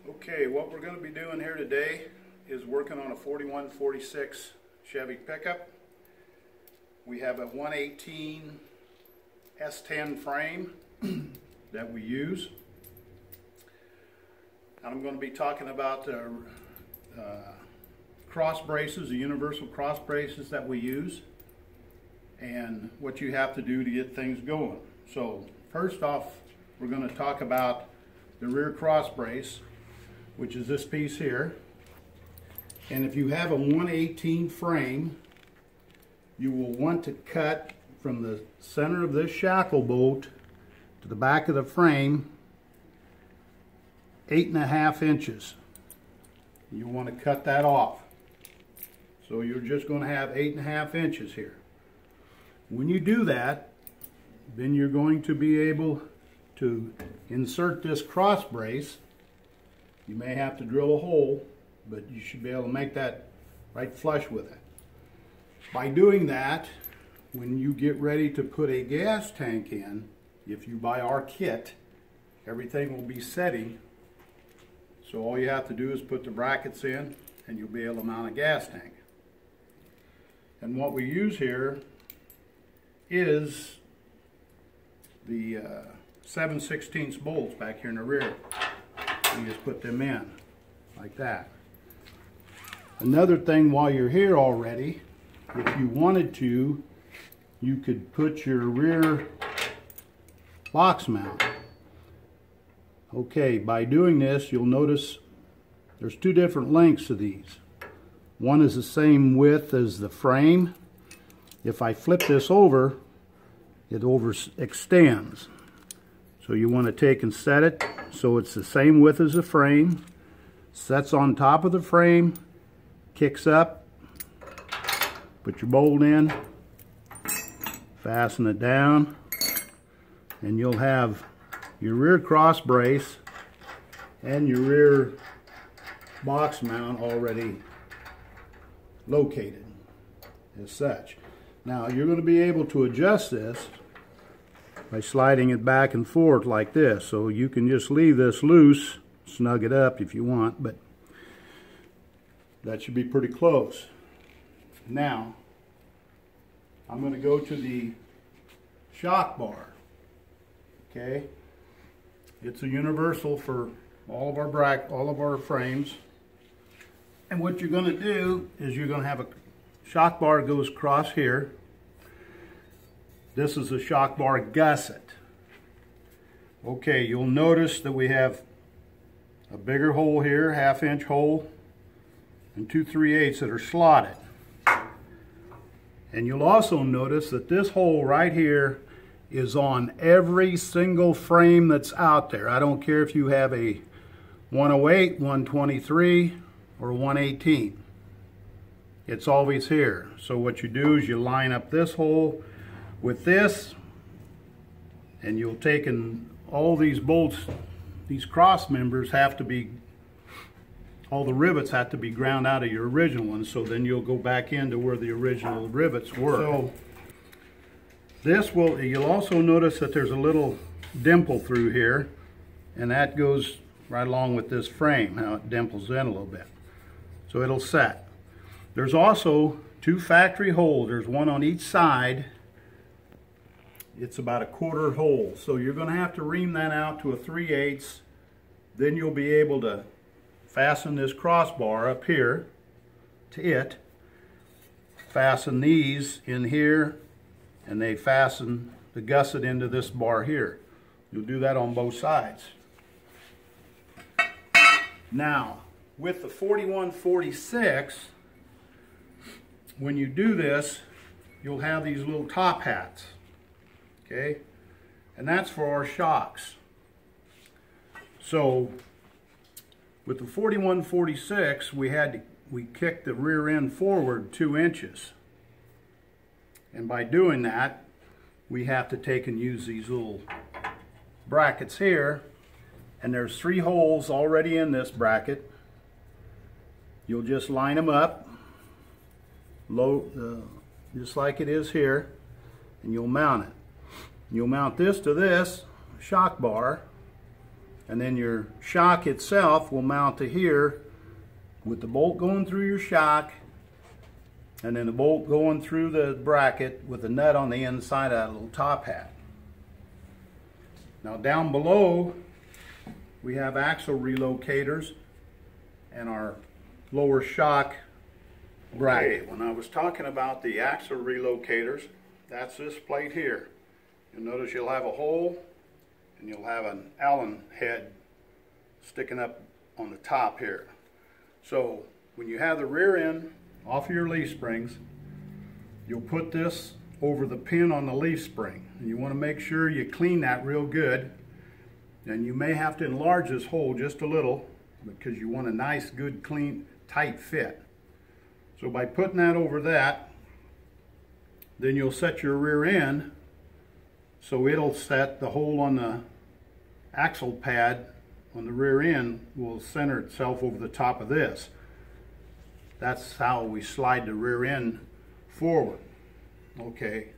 Okay, what we're going to be doing here today is working on a 4146 Chevy pickup. We have a 118 S10 frame that we use. And I'm going to be talking about the cross braces, the universal cross braces that we use, and what you have to do to get things going. So first off, we're going to talk about the rear cross brace, which is this piece here. And if you have a 118 frame, you will want to cut from the center of this shackle bolt to the back of the frame 8.5 inches. You want to cut that off. So you're just going to have 8.5 inches here. When you do that, then you're going to be able to insert this cross brace. You may have to drill a hole, but you should be able to make that right flush with it. By doing that, when you get ready to put a gas tank in, if you buy our kit, everything will be setting. So all you have to do is put the brackets in and you'll be able to mount a gas tank. And what we use here is the 7/16 bolts back here in the rear. You just put them in like that. Another thing, while you're here already, if you wanted to, you could put your rear box mount. Okay, by doing this, you'll notice there's two different lengths of these. One is the same width as the frame. If I flip this over, it overextends. So you want to take and set it so it's the same width as the frame, sets on top of the frame, kicks up, put your bolt in, fasten it down, and you'll have your rear cross brace and your rear box mount already located as such. Now you're going to be able to adjust this by sliding it back and forth like this. So you can just leave this loose, snug it up if you want, but that should be pretty close. Now, I'm going to go to the shock bar. Okay, it's a universal for all of our frames. And what you're going to do is you're going to have a shock bar goes across here. This is a shock bar gusset. Okay, you'll notice that we have a bigger hole here, 1/2 inch hole, and 2 3/8 that are slotted. And you'll also notice that this hole right here is on every single frame that's out there. I don't care if you have a 108, 123, or 118. It's always here. So what you do is you line up this hole with this, and you'll take in all these bolts, these cross members have to be, all the rivets have to be ground out of your original ones, so then you'll go back into where the original rivets were. So this will, you'll also notice that there's a little dimple through here, and that goes right along with this frame, how it dimples in a little bit. So it'll set. There's also 2 factory holes. There's one on each side. It's about 1/4 hole. So you're going to have to ream that out to a 3/8. Then you'll be able to fasten this crossbar up here to it. Fasten these in here, and they fasten the gusset into this bar here. You'll do that on both sides. Now, with the 4146, when you do this, you'll have these little top hats. Okay, and that's for our shocks. So with the 4146, we kicked the rear end forward 2 inches, and by doing that, we have to take and use these little brackets here, and there's 3 holes already in this bracket. You'll just line them up low, just like it is here, and you'll mount it. You'll mount this to this shock bar, And then your shock itself will mount to here with the bolt going through your shock, and then the bolt going through the bracket with the nut on the inside of that little top hat. Now down below we have axle relocators and our lower shock bracket. Okay, when I was talking about the axle relocators, that's this plate here. You'll notice you'll have a hole and you'll have an Allen head sticking up on the top here. So when you have the rear end off of your leaf springs, you'll put this over the pin on the leaf spring. And you want to make sure you clean that real good. And you may have to enlarge this hole just a little because you want a nice, good, clean, tight fit. So by putting that over that, then you'll set your rear end so it'll set the hole on the axle pad on the rear end will center itself over the top of this. That's how we slide the rear end forward. Okay,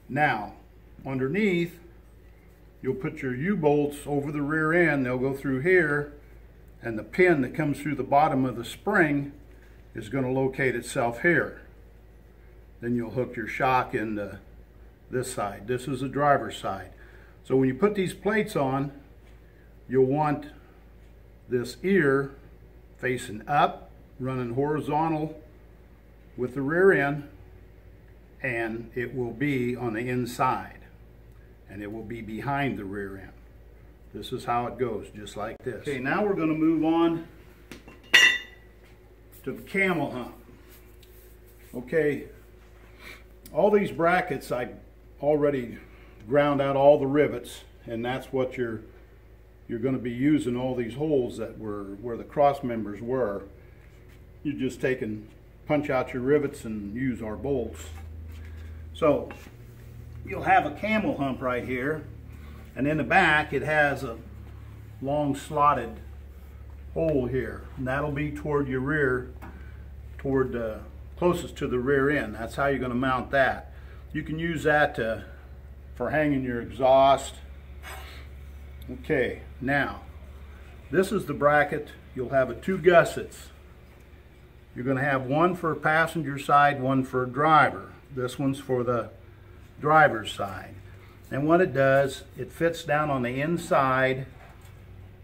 now underneath you'll put your U-bolts over the rear end. They'll go through here, and the pin that comes through the bottom of the spring is going to locate itself here. Then you'll hook your shock into this side. This is the driver's side. So when you put these plates on, you'll want this ear facing up, running horizontal with the rear end, and it will be on the inside, and it will be behind the rear end. This is how it goes, just like this. Okay, now we're going to move on to the camel hump. Okay, all these brackets I already ground out all the rivets, and that's what you're going to be using all these holes that were where the cross members were. You just take and punch out your rivets and use our bolts. So you'll have a camel hump right here, and in the back it has a long slotted hole here, and that'll be toward your rear, toward closest to the rear end. That's how you're going to mount that. You can use that for hanging your exhaust. Okay, now this is the bracket. You'll have two gussets. You're going to have one for passenger side, one for driver. This one's for the driver's side. And what it does, it fits down on the inside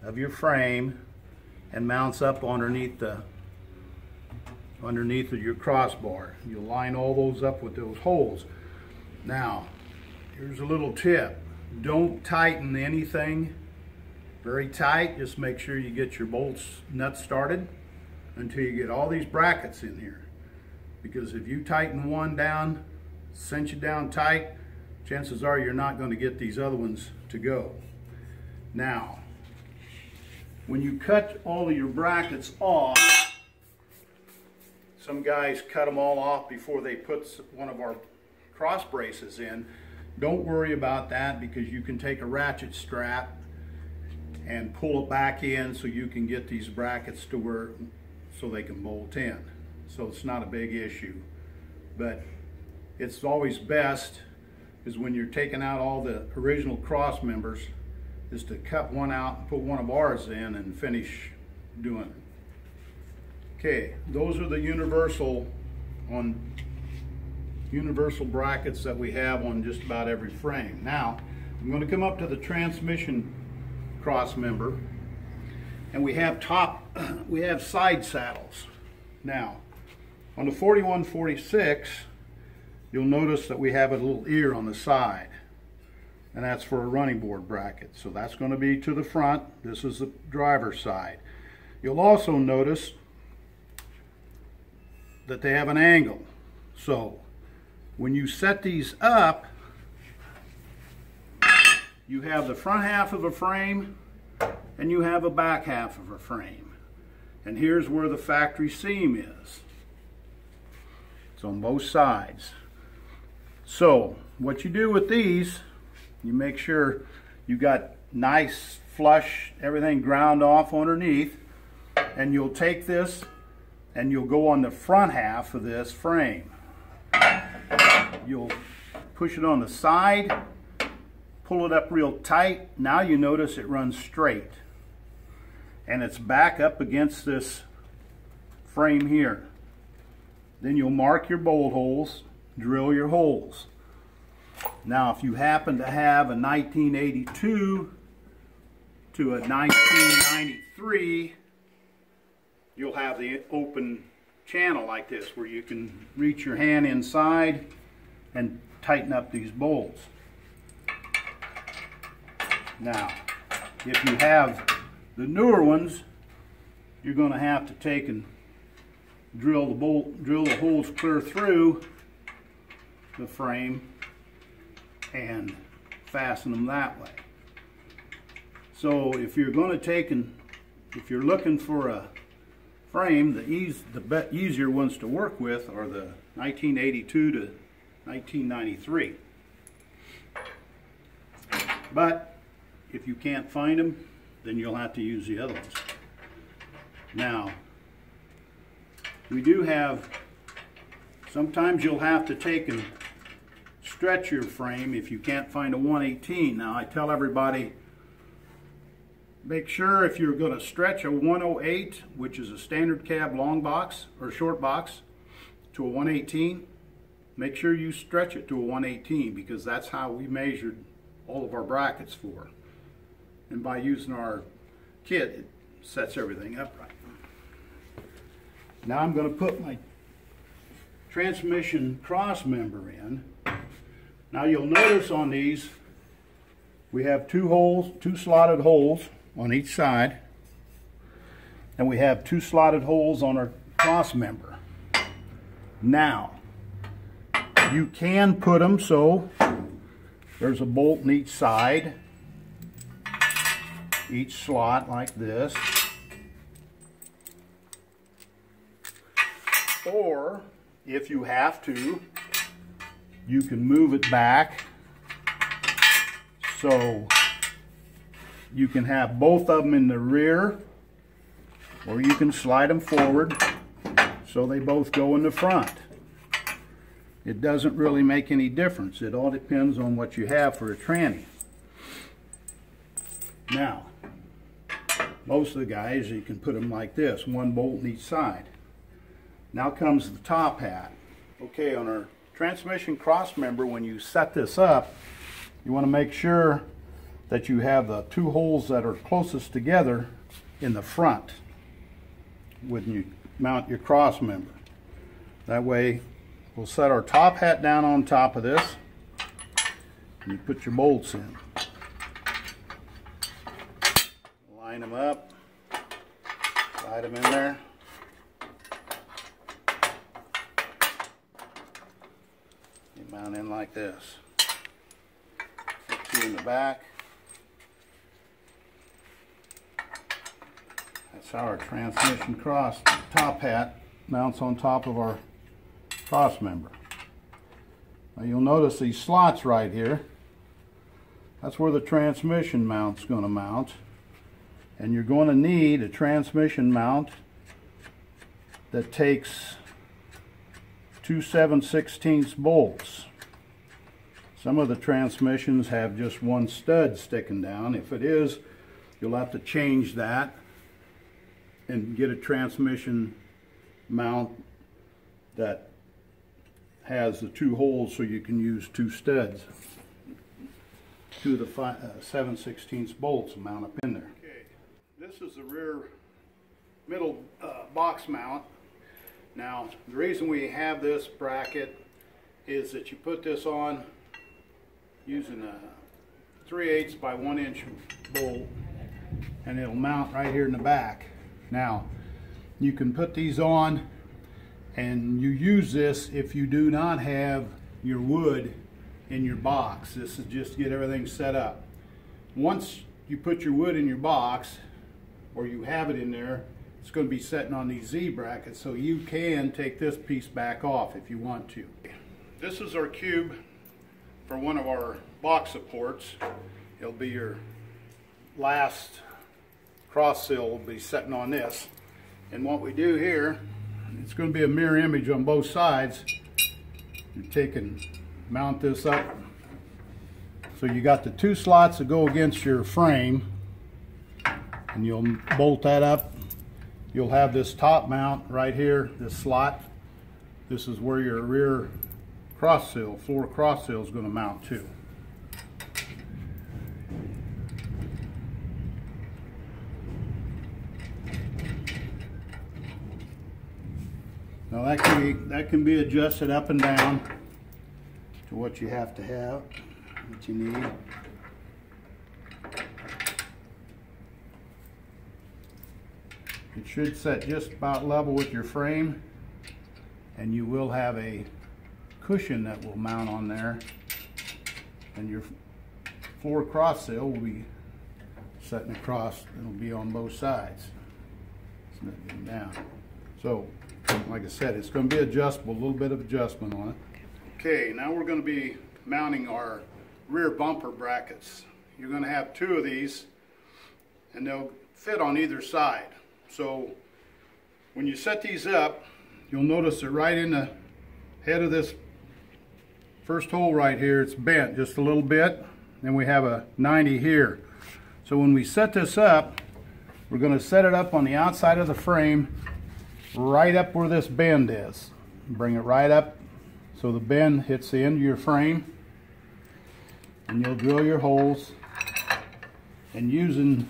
of your frame and mounts up underneath of your crossbar. You'll line all those up with those holes. Now, here's a little tip. Don't tighten anything very tight. Just make sure you get your bolts nuts started until you get all these brackets in here. Because if you tighten one down, cinch it down tight, chances are you're not going to get these other ones to go. Now, when you cut all of your brackets off, some guys cut them all off before they put one of our cross braces in. Don't worry about that, because you can take a ratchet strap and pull it back in so you can get these brackets to where so they can bolt in. So it's not a big issue. But it's always best is when you're taking out all the original cross members is to cut one out and put one of ours in and finish doing it. Okay, those are the universal brackets that we have on just about every frame. Now, I'm going to come up to the transmission cross member, and we have side saddles. Now, on the 4146, you'll notice that we have a little ear on the side, and that's for a running board bracket. So that's going to be to the front. This is the driver's side. You'll also notice that they have an angle. So when you set these up, you have the front half of a frame and you have a back half of a frame. And here's where the factory seam is. It's on both sides. So what you do with these, you make sure you got nice flush, everything ground off underneath, and you'll take this and you'll go on the front half of this frame. You'll push it on the side, pull it up real tight. Now you notice it runs straight. and it's back up against this frame here. Then you'll mark your bolt holes, drill your holes. Now if you happen to have a 1982 to a 1993, you'll have the open channel like this where you can reach your hand inside and tighten up these bolts. Now if you have the newer ones, you're going to have to take and drill the holes clear through the frame and fasten them that way. So if you're going to take and if you're looking for a frame, the easier ones to work with are the 1982 to 1993. But if you can't find them, then you'll have to use the other ones. Now, we do have, sometimes you'll have to take and stretch your frame if you can't find a 118. Now I tell everybody, make sure if you're going to stretch a 108, which is a standard cab long box or short box, to a 118, make sure you stretch it to a 118 because that's how we measured all of our brackets for. And by using our kit, it sets everything up right. Now I'm going to put my transmission cross member in. Now you'll notice on these we have two slotted holes on each side, and we have two slotted holes on our cross member. Now you can put them so there's a bolt in each side, each slot like this. Or if you have to, you can move it back so you can have both of them in the rear, or you can slide them forward so they both go in the front. It doesn't really make any difference. It all depends on what you have for a tranny. Now, most of the guys, you can put them like this, one bolt in each side. Now comes the top hat. Okay, on our transmission cross member, when you set this up, you want to make sure that you have the two holes that are closest together in the front when you mount your cross member. That way, we'll set our top hat down on top of this, and you put your bolts in. Line them up, slide them in there. Mount in like this. Two in the back. That's how our transmission cross top hat mounts on top of our cross member. Now you'll notice these slots right here. That's where the transmission mount's going to mount. And you're going to need a transmission mount that takes 2 7/16 bolts. Some of the transmissions have just one stud sticking down. If it is, you'll have to change that and get a transmission mount that has the two holes so you can use two studs. Two of the 7/16 bolts mount up in there. Okay, this is the rear middle box mount. Now, the reason we have this bracket is that you put this on using a 3/8 by 1 inch bolt, and it'll mount right here in the back. Now, you can put these on, and you use this if you do not have your wood in your box. This is just to get everything set up. Once you put your wood in your box, or you have it in there, it's going to be sitting on these Z brackets, so you can take this piece back off if you want to. This is our cube for one of our box supports. It'll be your last cross sill will be sitting on this. And what we do here, it's going to be a mirror image on both sides. You take and mount this up. So you got the two slots that go against your frame, and you'll bolt that up. You'll have this top mount right here, this slot. This is where your rear cross sill, floor cross sill is going to mount to. Now that can be adjusted up and down to what you have to have, what you need. It should set just about level with your frame, and you will have a cushion that will mount on there, and your floor cross sill will be setting across. It'll be on both sides. It's not getting down. So, like I said, it's going to be adjustable, a little bit of adjustment on it. Okay, now we're going to be mounting our rear bumper brackets. You're going to have two of these, and they'll fit on either side. So when you set these up, you'll notice that right in the head of this first hole right here, it's bent just a little bit. Then we have a 90 here. So when we set this up, we're going to set it up on the outside of the frame, right up where this bend is. Bring it right up so the bend hits the end of your frame, and you'll drill your holes, and using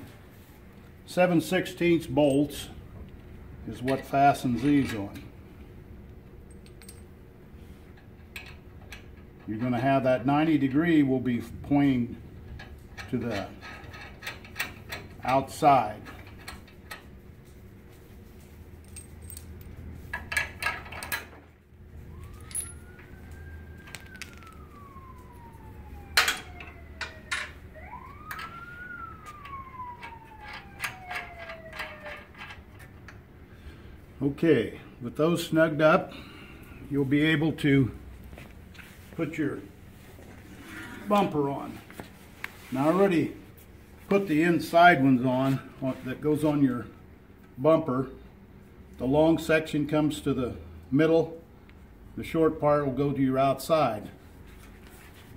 7/16 bolts is what fastens these on. You're going to have that 90 degree will be pointing to the outside. Okay, with those snugged up, you'll be able to put your bumper on. Now I already put the inside ones on that goes on your bumper. The long section comes to the middle. The short part will go to your outside.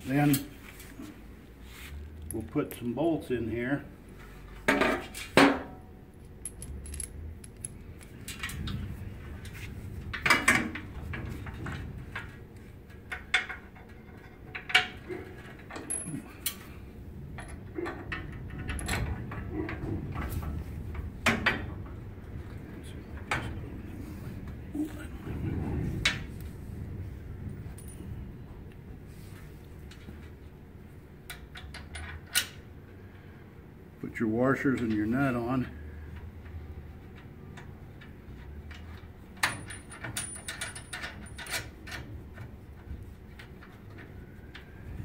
Then we'll put some bolts in here. Put your washers and your nut on.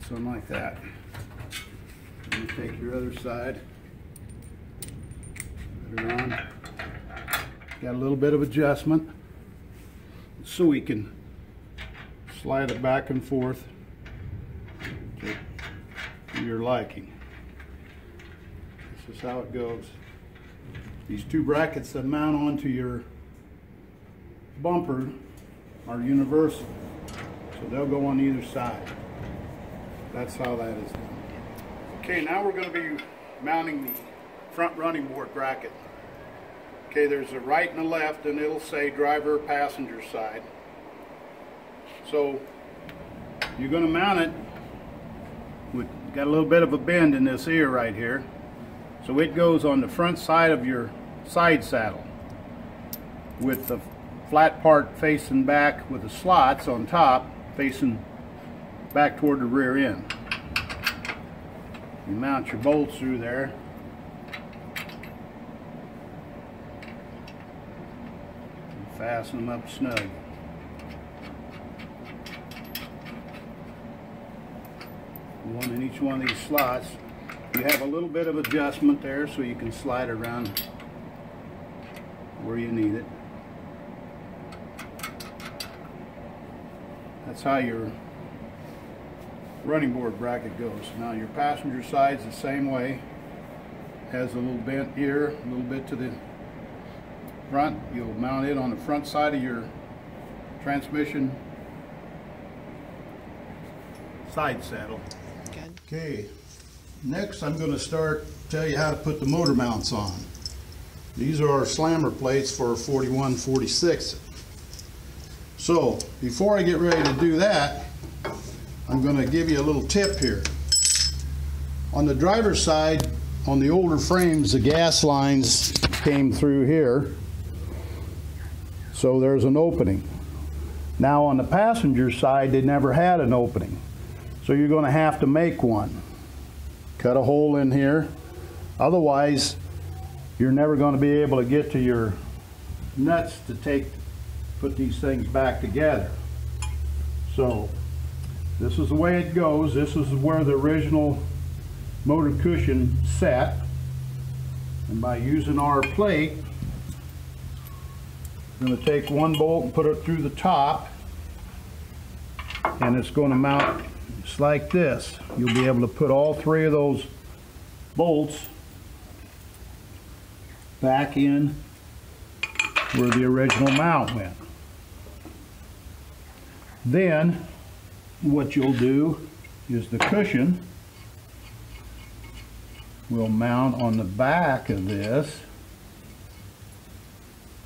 Something like that. Then you take your other side, put it on. Got a little bit of adjustment so we can slide it back and forth to your liking. This is how it goes. These two brackets that mount onto your bumper are universal, so they'll go on either side. That's how that is done. Okay, now we're going to be mounting the front running board bracket. Okay, there's a right and a left, and it'll say driver, passenger side. So you're going to mount it with, got a little bit of a bend in this ear right here. So it goes on the front side of your side saddle with the flat part facing back with the slots on top facing back toward the rear end. You mount your bolts through there. And fasten them up snug. One in each one of these slots. You have a little bit of adjustment there so you can slide around where you need it. That's how your running board bracket goes. Now your passenger side's the same way. Has a little bent ear, a little bit to the front. You'll mount it on the front side of your transmission side saddle. Okay. Next, I'm going to tell you how to put the motor mounts on. These are our slammer plates for 41, 46. So before I get ready to do that, I'm going to give you a little tip here. On the driver's side, on the older frames, the gas lines came through here, so there's an opening. Now on the passenger side, they never had an opening, so you're going to have to make one. Cut a hole in here, otherwise you're never going to be able to get to your nuts to put these things back together. So this is the way it goes. This is where the original motor cushion set, and by using our plate, I'm going to take one bolt and put it through the top, and it's going to mount just like this. You'll be able to put all three of those bolts back in where the original mount went. Then what you'll do is the cushion will mount on the back of this,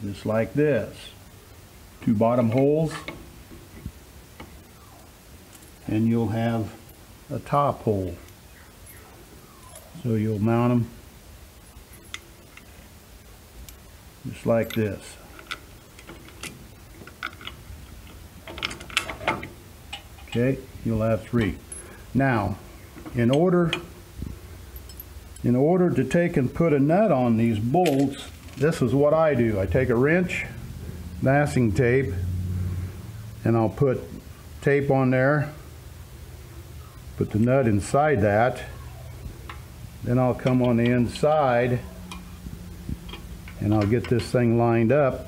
just like this. Two bottom holes, and you'll have a top hole. So you'll mount them just like this. Okay, you'll have three. Now, in order to take and put a nut on these bolts, this is what I do. I take a wrench, masking tape, and I'll put tape on there, put the nut inside that, then I'll come on the inside and I'll get this thing lined up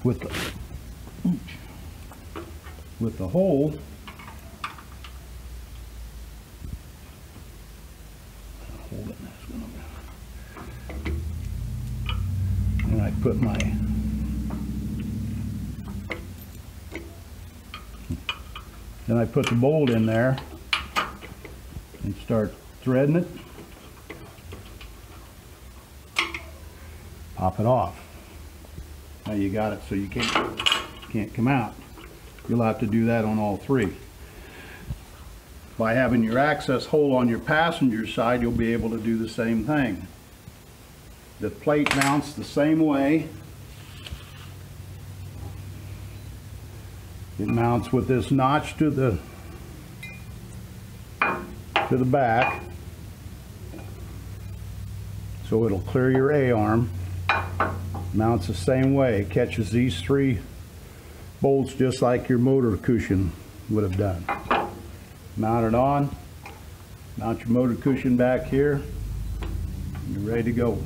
with the hole. And I put the bolt in there and start threading it. Pop it off. Now you got it so you can't come out. You'll have to do that on all three. By having your access hole on your passenger side, you'll be able to do the same thing. The plate mounts the same way. It mounts with this notch to the back, so it'll clear your A-arm. Mounts the same way. It catches these three bolts just like your motor cushion would have done. Mount it on, mount your motor cushion back here, and you're ready to go.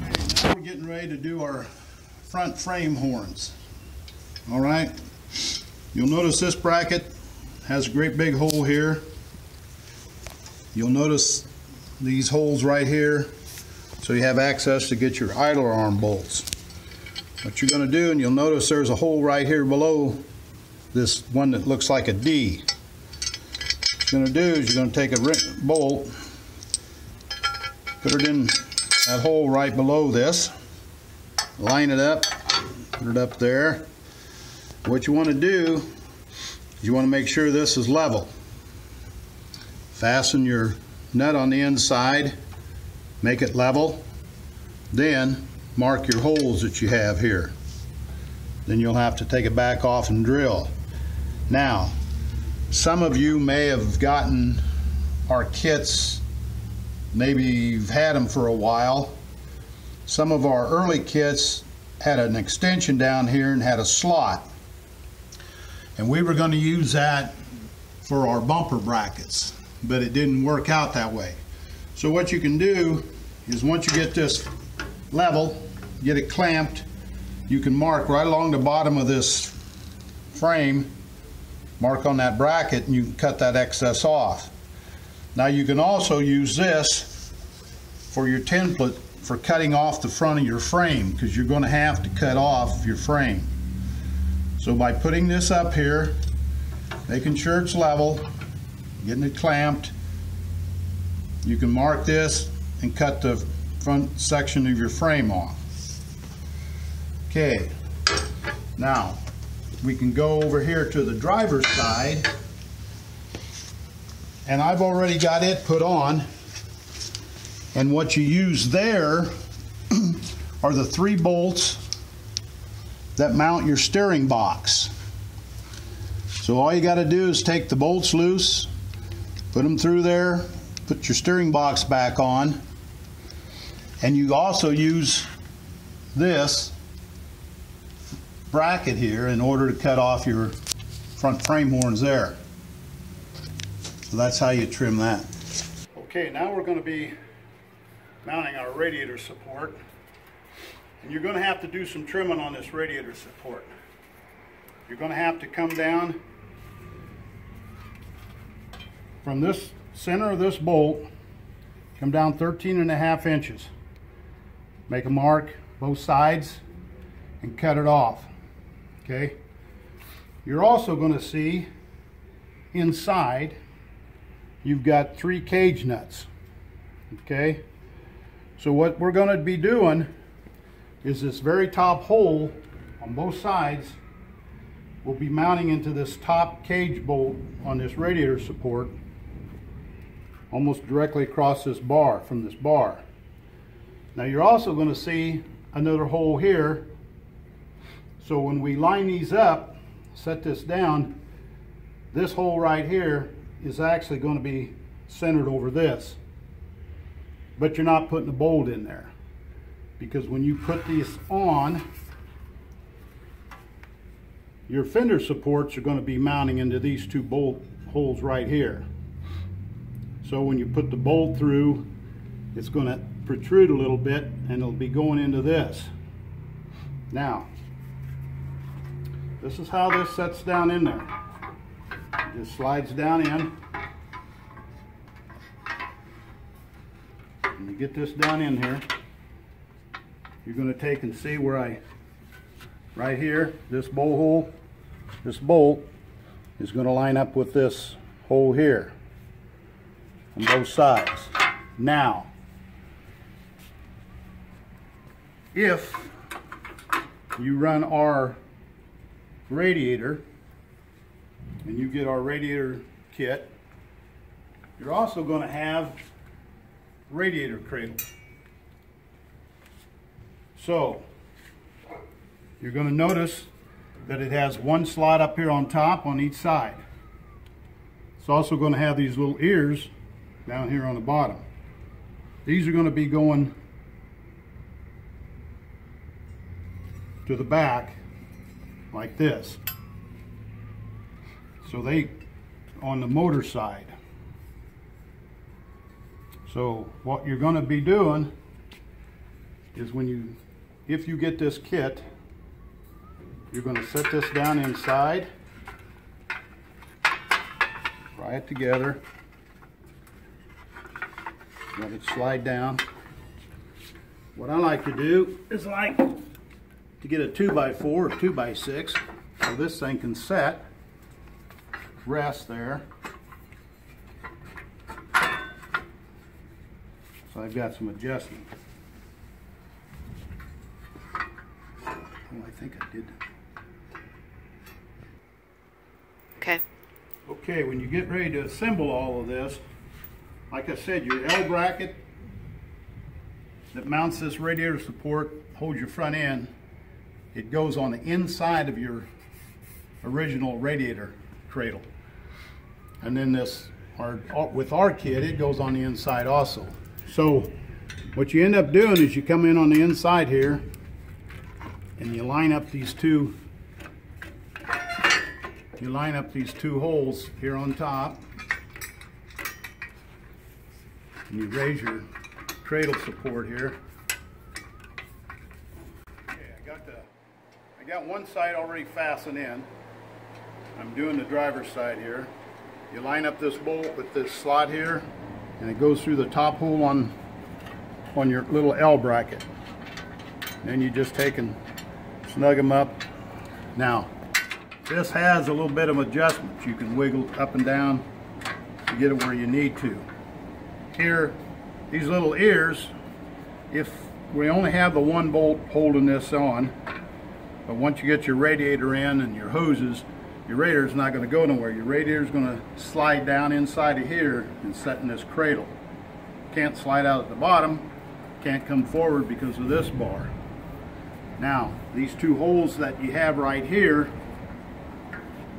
Okay, now we're getting ready to do our front frame horns. All right, you'll notice this bracket has a great big hole here. You'll notice these holes right here, so you have access to get your idler arm bolts. What you're going to do, and you'll notice there's a hole right here below this one that looks like a D. What you're going to do is you're going to take a bolt, put it in that hole right below this, line it up, put it up there. What you want to do is you want to make sure this is level. Fasten your nut on the inside, make it level, then mark your holes that you have here. Then you'll have to take it back off and drill. Now, some of you may have gotten our kits, maybe you've had them for a while. Some of our early kits had an extension down here and had a slot. And we were going to use that for our bumper brackets, but it didn't work out that way. So what you can do is once you get this level, get it clamped, you can mark right along the bottom of this frame, mark on that bracket, and you can cut that excess off. Now you can also use this for your template for cutting off the front of your frame, because you're going to have to cut off your frame. So by putting this up here, making sure it's level, getting it clamped, you can mark this and cut the front section of your frame off. Okay, now we can go over here to the driver's side, and I've already got it put on, and what you use there are the 3 bolts that mount your steering box. So all you got to do is take the bolts loose, put them through there, put your steering box back on, and you also use this bracket here in order to cut off your front frame horns there. So that's how you trim that. Okay, now we're going to be mounting our radiator support, and you're going to have to do some trimming on this radiator support. You're going to have to come down from this center of this bolt, come down 13.5 inches, make a mark both sides and cut it off. Okay, you're also going to see inside you've got 3 cage nuts. Okay, so what we're going to be doing is this very top hole on both sides will be mounting into this top cage bolt on this radiator support, almost directly across this bar, from this bar. Now you're also going to see another hole here. So when we line these up, set this down, this hole right here is actually going to be centered over this. But you're not putting a bolt in there, because when you put these on, your fender supports are going to be mounting into these 2 bolt holes right here. So when you put the bolt through, it's going to protrude a little bit and it'll be going into this. Now, this is how this sets down in there. It just slides down in. When you get this down in here, you're going to take and see where right here, this bolt hole, this bolt is going to line up with this hole here on both sides. Now, if you run our radiator and you get our radiator kit, you're also going to have radiator cradle. So you're going to notice that it has 1 slot up here on top on each side. It's also going to have these little ears down here on the bottom. These are going to be going to the back like this. So they on the motor side. So what you're going to be doing is if you get this kit, you're going to set this down inside, pry it together, let it slide down. What I like to do is to get a 2x4 or 2x6 so this thing can set, rest there. So I've got some adjustment. Oh, I think I did. Okay. Okay, when you get ready to assemble all of this, like I said, your L bracket that mounts this radiator support, holds your front end, it goes on the inside of your original radiator cradle. And then with our kit, it goes on the inside also. So what you end up doing is you come in on the inside here and you line up these two holes here on top, and you raise your cradle support here. Okay, I got one side already fastened in. I'm doing the driver's side here. You line up this bolt with this slot here, and it goes through the top hole on your little L bracket. Then you just take and snug them up. Now, this has a little bit of adjustment. You can wiggle up and down to get it where you need to. Here, these little ears if we only have the one bolt holding this on, but once you get your radiator in and your hoses, your radiator is not going to go nowhere. Your radiator is going to slide down inside of here and set in this cradle. Can't slide out at the bottom, can't come forward because of this bar. Now, these two holes that you have right here,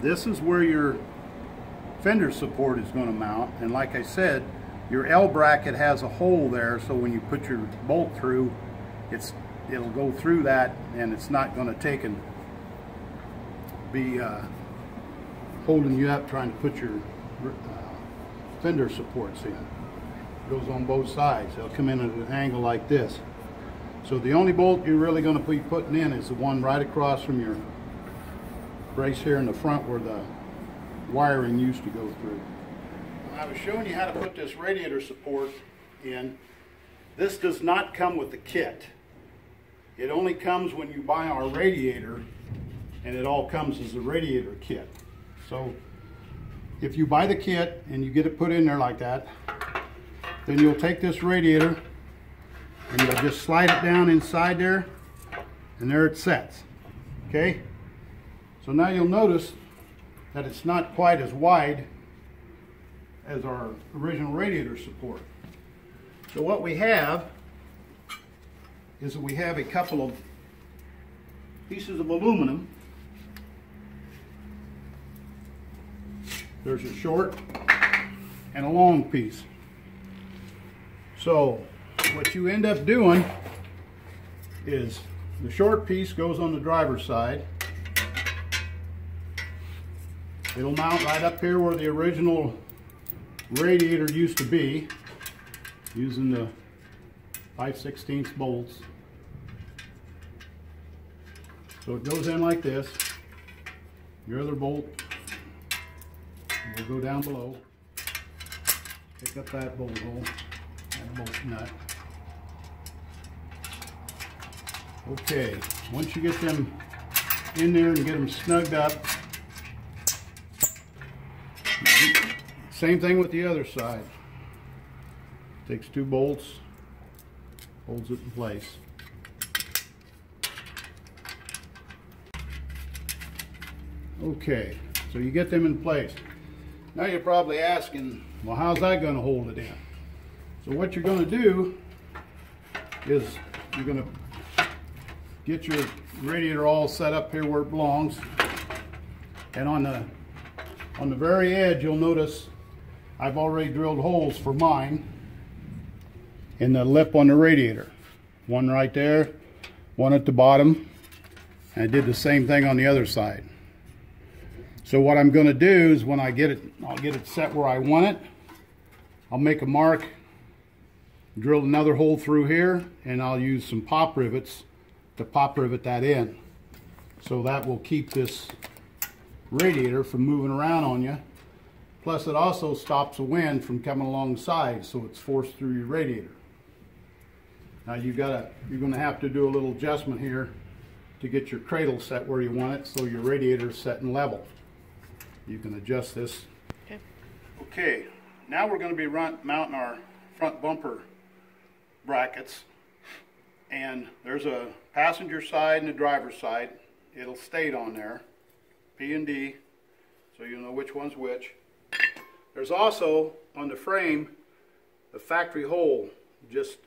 this is where your fender support is going to mount, and like I said, your L bracket has a hole there, so when you put your bolt through, it'll go through that, and it's not going to take and be holding you up trying to put your fender supports in. It goes on both sides. They'll come in at an angle like this. So the only bolt you're really going to be putting in is the one right across from your brace here in the front where the wiring used to go through. When I was showing you how to put this radiator support in, this does not come with the kit. It only comes when you buy our radiator, and it all comes as a radiator kit. So if you buy the kit and you get it put in there like that, then you'll take this radiator and you'll just slide it down inside there, and there it sets. Okay? So now you'll notice that it's not quite as wide as our original radiator support. So what we have is that we have a couple of pieces of aluminum. There's a short and a long piece. So what you end up doing is the short piece goes on the driver's side. It'll mount right up here where the original radiator used to be, using the 5/16 bolts. So it goes in like this. Your other bolt will go down below. Pick up that bolt hole and bolt nut. Okay, once you get them in there and get them snugged up, same thing with the other side. Takes two bolts, holds it in place. Okay, so you get them in place. Now you're probably asking, well, how's that going to hold it in? So what you're going to do is you're going to get your radiator all set up here where it belongs, and on the very edge you'll notice I've already drilled holes for mine in the lip on the radiator. One right there, one at the bottom, and I did the same thing on the other side. So what I'm going to do is when I get it, I'll get it set where I want it. I'll make a mark, drill another hole through here, and I'll use some pop rivets to pop rivet that in. So that will keep this radiator from moving around on you. Plus it also stops the wind from coming alongside, so it's forced through your radiator. Now you're going to have to do a little adjustment here to get your cradle set where you want it, so your radiator is set and level. You can adjust this. Okay, now we're going to be mounting our front bumper brackets, and there's a passenger side and a driver's side. It'll state on there, P and D, so you'll know which one's which. There's also on the frame a factory hole just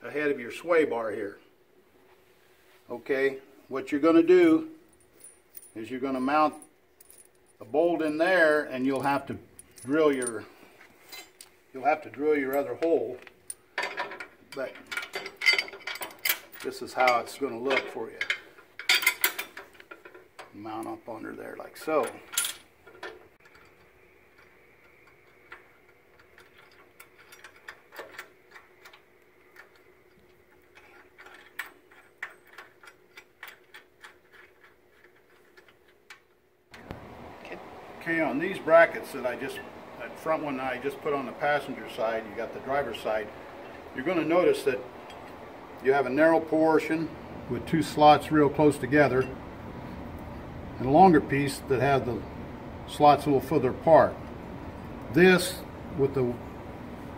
ahead of your sway bar here. Okay, what you're going to do is you're going to mount a bolt in there, and you'll have to drill your other hole, but this is how it's going to look for you. Mount up under there like so. Okay, on these brackets that front one I just put on the passenger side, you got the driver's side, you're going to notice that you have a narrow portion with two slots real close together, and a longer piece that has the slots a little further apart. This, with the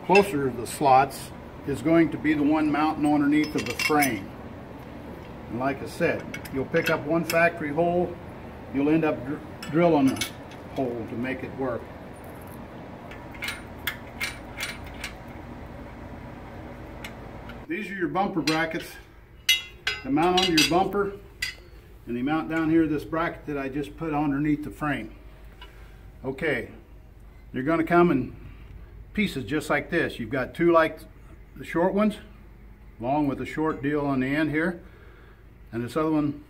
closer the slots, is going to be the one mounting underneath of the frame. And like I said, you'll pick up one factory hole, you'll end up drilling a hole to make it work. These are your bumper brackets. They mount onto your bumper, and they mount down here this bracket that I just put underneath the frame. Okay, they're going to come in pieces just like this. You've got two like the short ones, along with a short deal on the end here, and this other one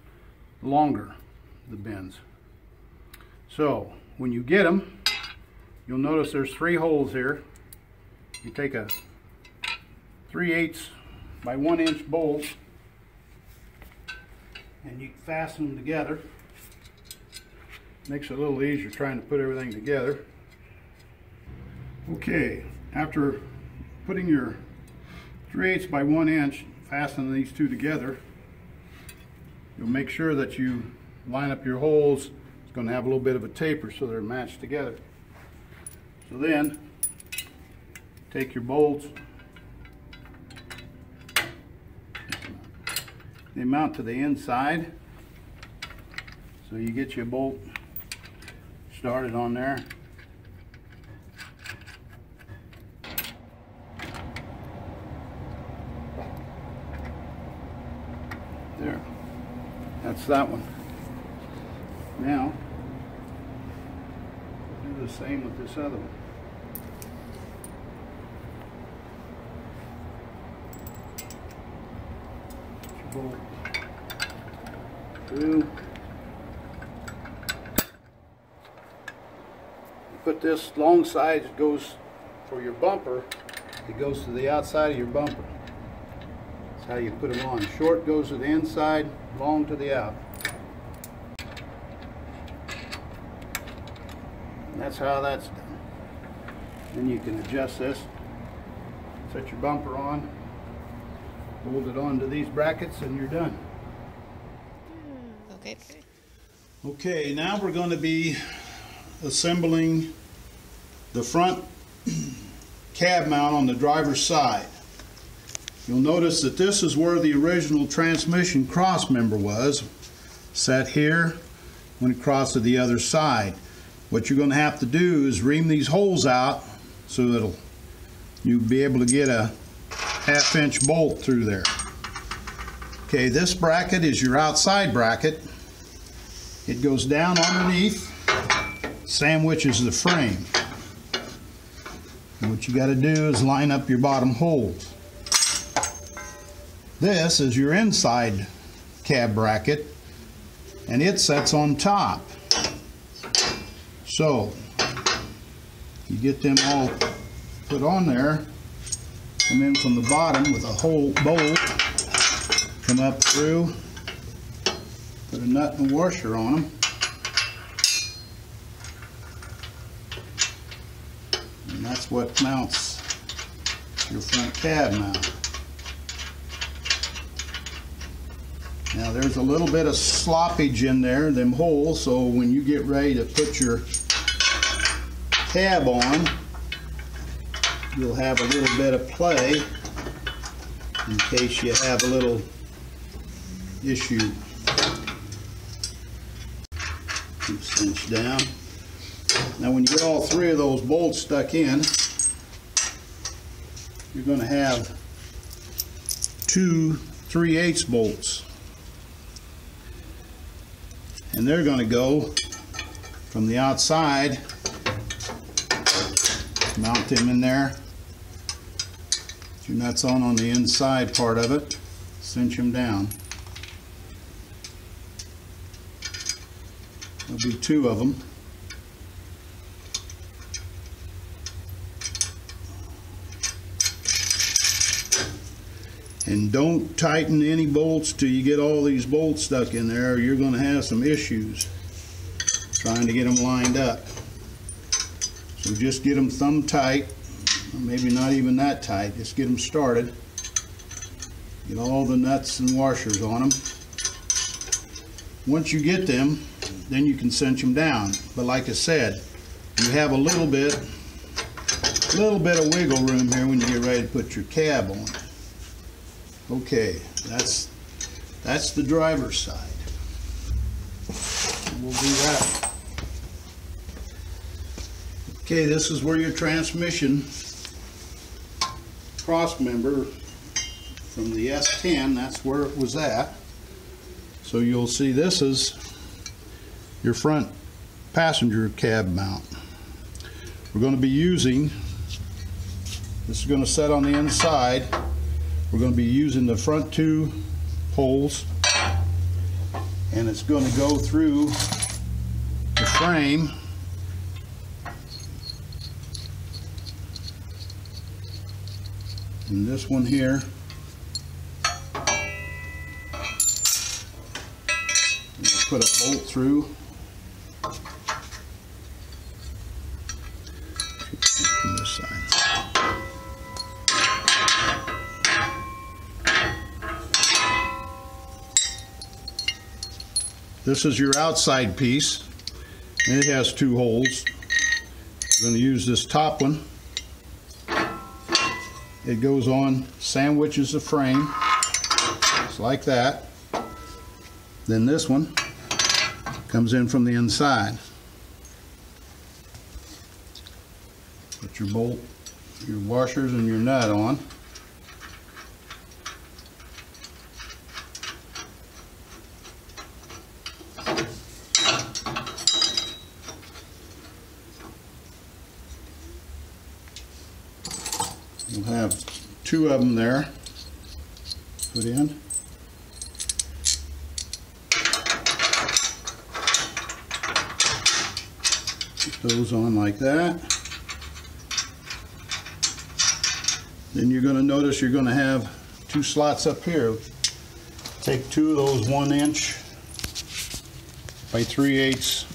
longer, the bends. So when you get them, you'll notice there's 3 holes here. You take a 3/8 by 1 inch bolt and you fasten them together. Makes it a little easier trying to put everything together. Okay, after putting your 3/8 by 1 inch, fastening these two together, you'll make sure that you line up your holes. It's going to have a little bit of a taper so they're matched together. So then, take your bolts. They mount to the inside. So you get your bolt started on there. There. That's that one. Now, do the same with this other one. Bolt through. Put this long side goes for your bumper. It goes to the outside of your bumper. That's how you put them on. Short goes to the inside, long to the out. And that's how that's done. Then you can adjust this. Set your bumper on. Hold it onto these brackets and you're done. Okay. Okay, now we're going to be assembling the front cab mount on the driver's side. You'll notice that this is where the original transmission crossmember was, set here when it crossed to the other side. What you're going to have to do is ream these holes out so that you'll be able to get a 1/2 inch bolt through there. Okay, this bracket is your outside bracket. It goes down underneath, sandwiches the frame. And what you got to do is line up your bottom holes. This is your inside cab bracket, and it sets on top. So you get them all put on there. Come in from the bottom with a whole bolt, come up through, put a nut and a washer on them, and that's what mounts your front cab mount. Now there's a little bit of sloppage in there, them holes, so when you get ready to put your cab on, you'll have a little bit of play in case you have a little issue. Keep cinched down. Now when you get all 3 of those bolts stuck in, you're going to have 2 3/8 bolts. And they're going to go from the outside, mount them in there. Put your nuts on the inside part of it, cinch them down. There'll be 2 of them. And don't tighten any bolts till you get all these bolts stuck in there, or you're going to have some issues trying to get them lined up. So just get them thumb tight, or maybe not even that tight, just get them started. Get all the nuts and washers on them. Once you get them, then you can cinch them down. But like I said, you have a little bit A little bit of wiggle room here when you get ready to put your cab on. Okay, that's the driver's side. We'll do that. Okay, this is where your transmission crossmember from the S10, that's where it was at. So you'll see this is your front passenger cab mount. We're going to be using, this is going to set on the inside. We're going to be using the front two holes, and it's going to go through the frame and this one here. We'll put a bolt through. From this side. This is your outside piece, and it has two holes. I'm going to use this top one. It goes on, sandwiches the frame, just like that. Then this one comes in from the inside. Put your bolt, your washers, and your nut on. We'll have two of them there put in. Put those on like that. Then you're going to notice you're going to have two slots up here. Take two of those 1" by 3/8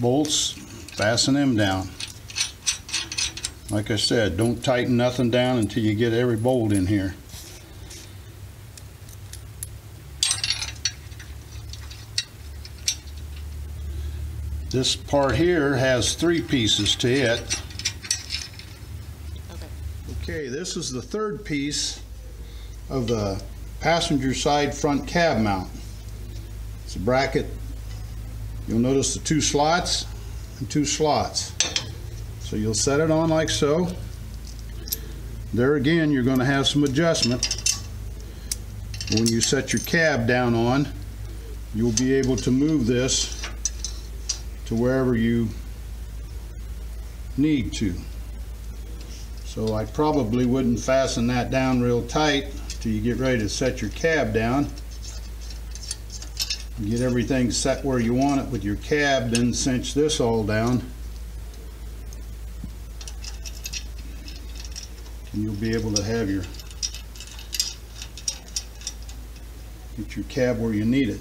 bolts, fasten them down. Like I said, don't tighten nothing down until you get every bolt in here. This part here has 3 pieces to it. Okay, this is the third piece of the passenger side front cab mount. It's a bracket. You'll notice the 2 slots and 2 slots. So you'll set it on like so. There again, you're going to have some adjustment. When you set your cab down on, you'll be able to move this to wherever you need to. So I probably wouldn't fasten that down real tight till you get ready to set your cab down. Get everything set where you want it with your cab, then cinch this all down. And you'll be able to have get your cab where you need it.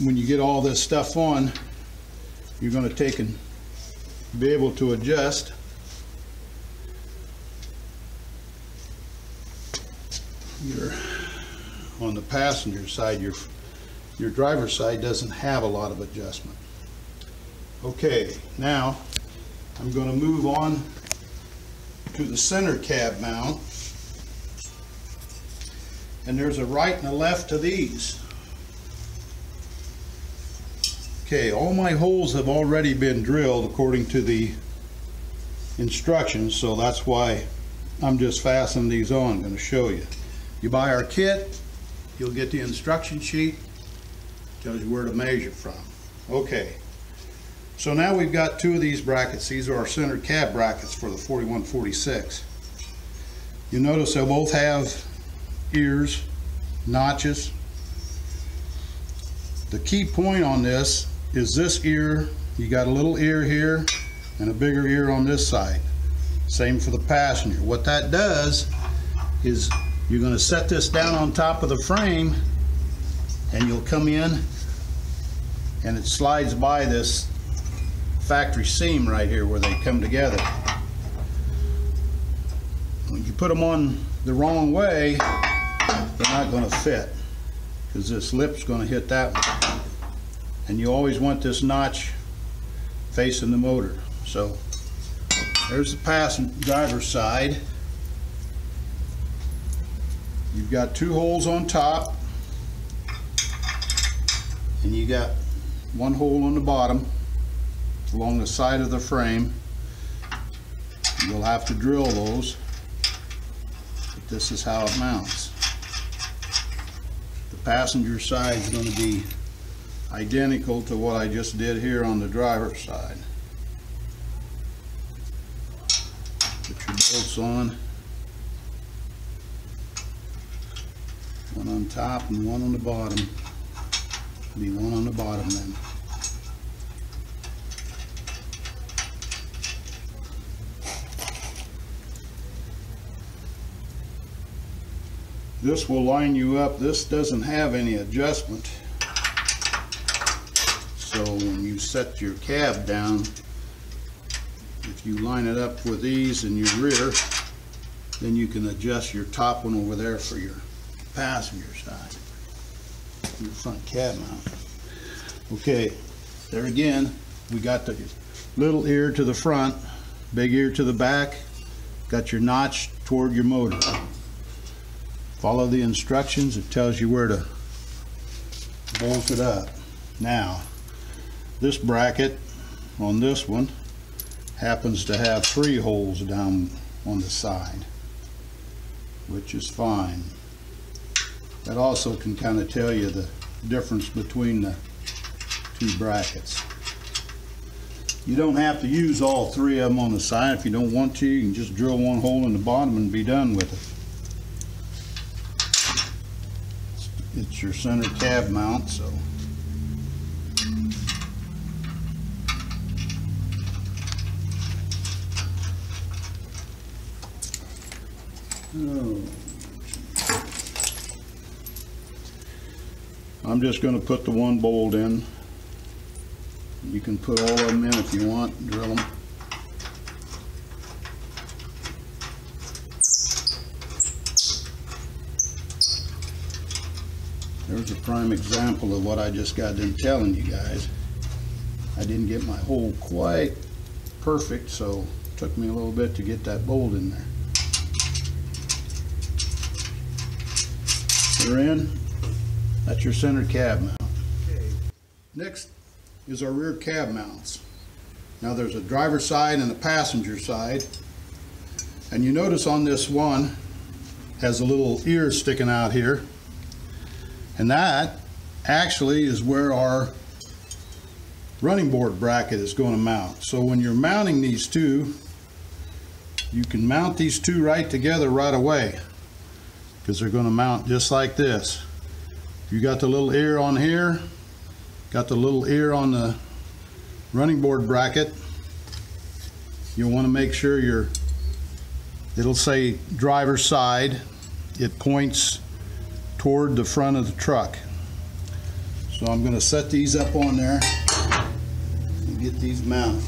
When you get all this stuff on, you're going to take and be able to adjust on the passenger side. Your driver's side doesn't have a lot of adjustment. Okay, now I'm going to move on to the center cab mount, and there's a right and a left to these. Okay, all my holes have already been drilled according to the instructions, so that's why I'm just fastening these on. I'm going to show you. You buy our kit, you'll get the instruction sheet, tells you where to measure from. Okay. So now we've got 2 of these brackets. These are our center cab brackets for the 4146. You notice they'll both have ears, notches. The key point on this is this ear. You got a little ear here and a bigger ear on this side. Same for the passenger. What that does is you're going to set this down on top of the frame, and you'll come in and it slides by this factory seam right here where they come together. When you put them on the wrong way, they're not going to fit, because this lip's going to hit that one. And you always want this notch facing the motor. So there's the passenger driver's side. You've got 2 holes on top, and you got 1 hole on the bottom along the side of the frame. You'll have to drill those, but this is how it mounts. The passenger side is going to be identical to what I just did here on the driver's side. Put your bolts on, one on top and one on the bottom. Be one on the bottom then. This will line you up. This doesn't have any adjustment. So when you set your cab down, if you line it up with these in your rear, then you can adjust your top one over there for your passenger side, your front cab mount. Okay, there again, we got the little ear to the front, big ear to the back, got your notch toward your motor. Follow the instructions, it tells you where to bolt it up. Now, this bracket on this one happens to have 3 holes down on the side, which is fine. That also can kind of tell you the difference between the 2 brackets. You don't have to use all 3 of them on the side. If you don't want to, you can just drill 1 hole in the bottom and be done with it. It's your center cab mount, so I'm just going to put the 1 bolt in. You can put all of them in if you want, drill them. There's a prime example of what I just got done telling you guys. I didn't get my hole quite perfect, so it took me a little bit to get that bolt in there. They're in. That's your center cab mount. Okay. Next is our rear cab mounts. Now there's a driver's side and a passenger side, and you notice on this one has a little ear sticking out here, and that actually is where our running board bracket is going to mount. So when you're mounting these 2, you can mount these 2 right together right away, because they're going to mount just like this. You got the little ear on here, got the little ear on the running board bracket. You'll want to make sure it'll say driver's side. It points toward the front of the truck. So I'm going to set these up on there and get these mounted.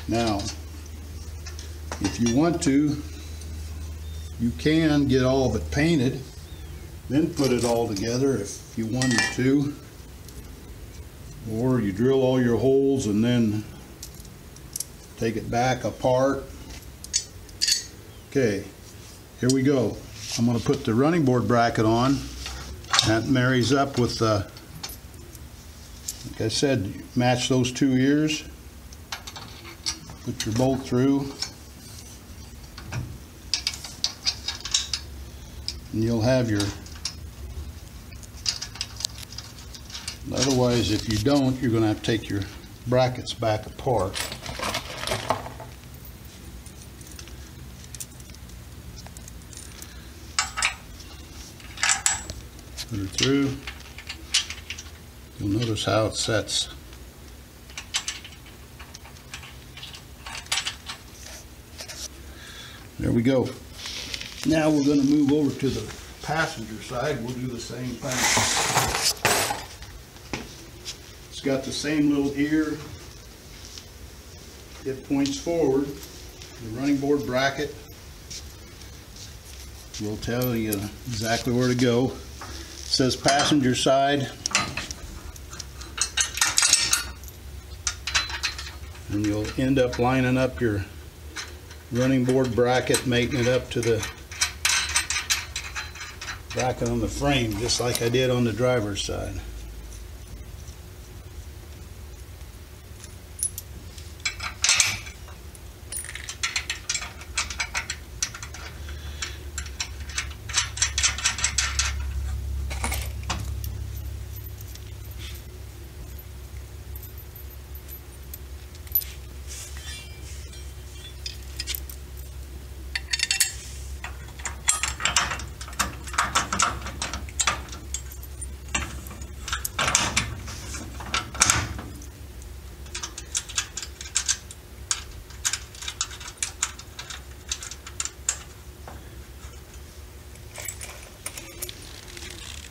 Now, if you want to, you can get all of it painted, then put it all together if you wanted to. Or you drill all your holes and then take it back apart. Okay, here we go. I'm going to put the running board bracket on. That marries up with the, like I said, match those 2 ears. Put your bolt through, and you'll have your, otherwise if you don't, you're going to have to take your brackets back apart. Put her through. You'll notice how it sets. There we go. Now we're going to move over to the passenger side. We'll do the same thing. It's got the same little ear. It points forward. The running board bracket will tell you exactly where to go. It says passenger side, and you'll end up lining up your running board bracket, mating it up to the bracket on the frame, just like I did on the driver's side.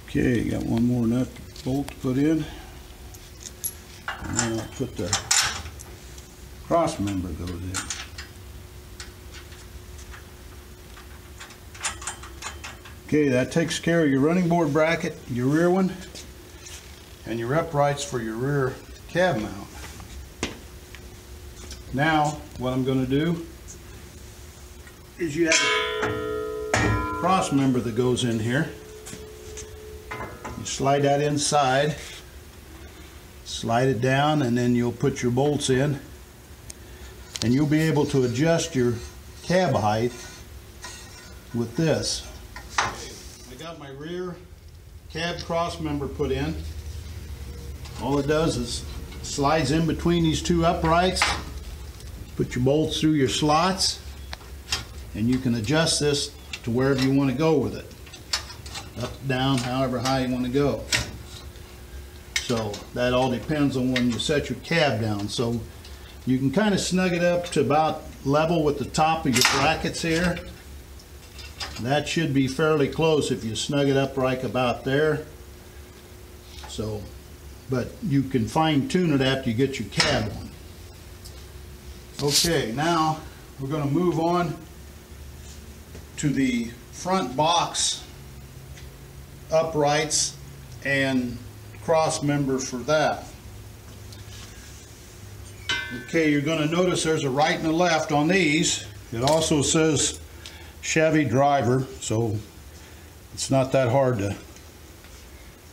Okay, got one more nut bolt to put in, and then I'll put the cross member goes in. Okay, that takes care of your running board bracket, your rear one, and your uprights for your rear cab mount. Now, what I'm going to do is you have a cross member that goes in here. You slide that inside, slide it down, and then you'll put your bolts in, and you'll be able to adjust your cab height with this. I got my rear cab cross member put in. All it does is slides in between these two uprights. Put your bolts through your slots, and you can adjust this to wherever you want to go with it. Up, down, however high you want to go. So that all depends on when you set your cab down. So you can kind of snug it up to about level with the top of your brackets here. That should be fairly close if you snug it up right about there. So, but you can fine tune it after you get your cab on. Okay, now we're going to move on to the front box uprights and cross member for that. Okay, you're going to notice there's a right and a left on these. It also says Chevy driver, so it's not that hard to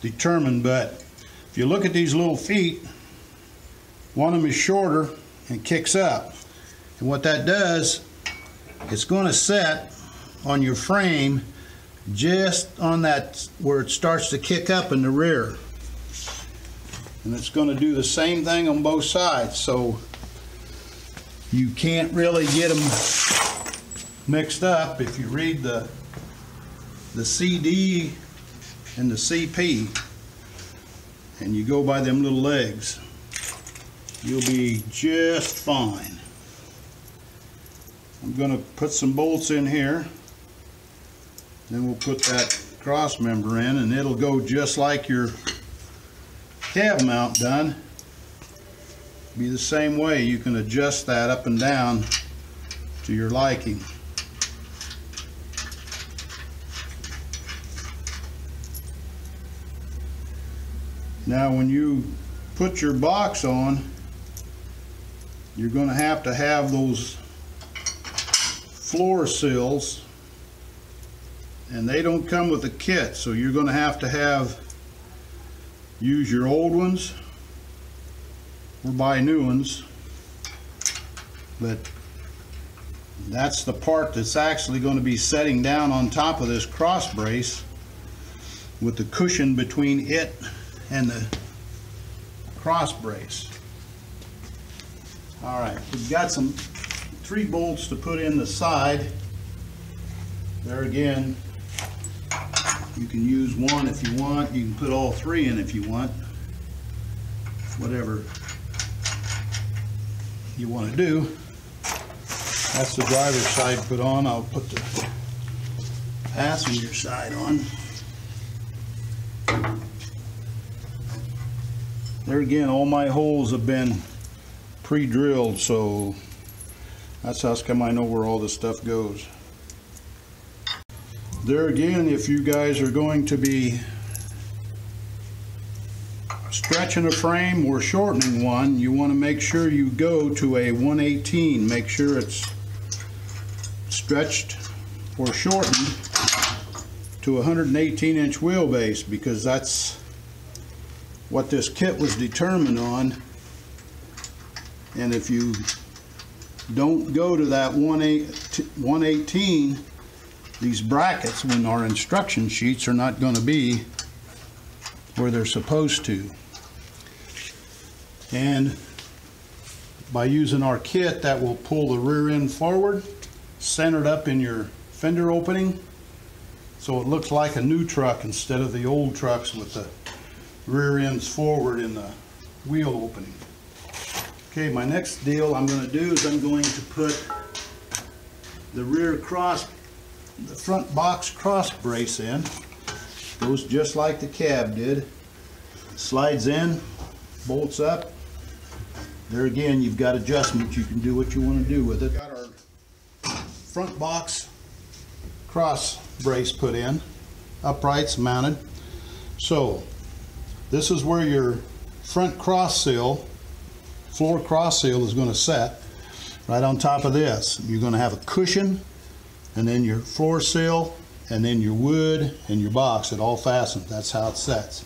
determine, but if you look at these little feet, one of them is shorter and kicks up, and what that does, it's going to set on your frame just on that where it starts to kick up in the rear, and it's going to do the same thing on both sides, so you can't really get them mixed up. If you read the CD and the CP and you go by them little legs, you'll be just fine. I'm going to put some bolts in here. Then we'll put that cross member in, and it'll go just like your cab mount done. Be the same way. You can adjust that up and down to your liking. Now when you put your box on, you're going to have those floor sills, and they don't come with a kit, so you're going to have use your old ones or buy new ones. But that's the part that's actually going to be setting down on top of this cross brace with the cushion between it and the cross brace. Alright, we've got 3 bolts to put in the side. There again, you can use one if you want. You can put all 3 in if you want. Whatever you want to do. That's the driver's side put on. I'll put the passenger side on. There again, all my holes have been pre-drilled, so that's how come I know where all this stuff goes. There again, if you guys are going to be stretching a frame or shortening one, you want to make sure you go to a 118. Make sure it's stretched or shortened to a 118-inch wheelbase, because that's what this kit was determined on. And if you don't go to that 118, these brackets when our instruction sheets are not going to be where they're supposed to. And by using our kit, that will pull the rear end forward, centered up in your fender opening, so it looks like a new truck instead of the old trucks with the rear ends forward in the wheel opening. Okay, my next deal I'm going to do is I'm going to put the the front box cross brace in. Goes just like the cab did. Slides in, bolts up. There again, you've got adjustments. You can do what you want to do with it. Got our front box cross brace put in, uprights mounted. So this is where your front cross seal, floor cross seal, is going to set. Right on top of this, you're going to have a cushion, and then your floor seal, and then your wood and your box. It all fastens. That's how it sets.